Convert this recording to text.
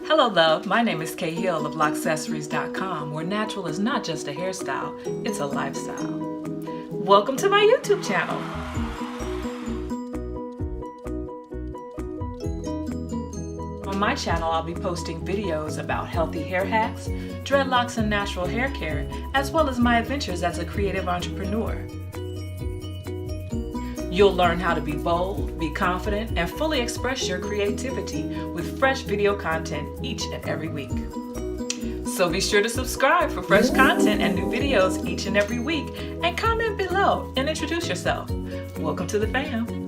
Hello love, my name is K.Hill of Loccessories.com, where natural is not just a hairstyle, it's a lifestyle. Welcome to my YouTube channel. On my channel, I'll be posting videos about healthy hair hacks, dreadlocks and natural hair care, as well as my adventures as a creative entrepreneur. You'll learn how to be bold, be confident, and fully express your creativity with fresh video content each and every week. So be sure to subscribe for fresh content and new videos each and every week, and comment below and introduce yourself. Welcome to the fam.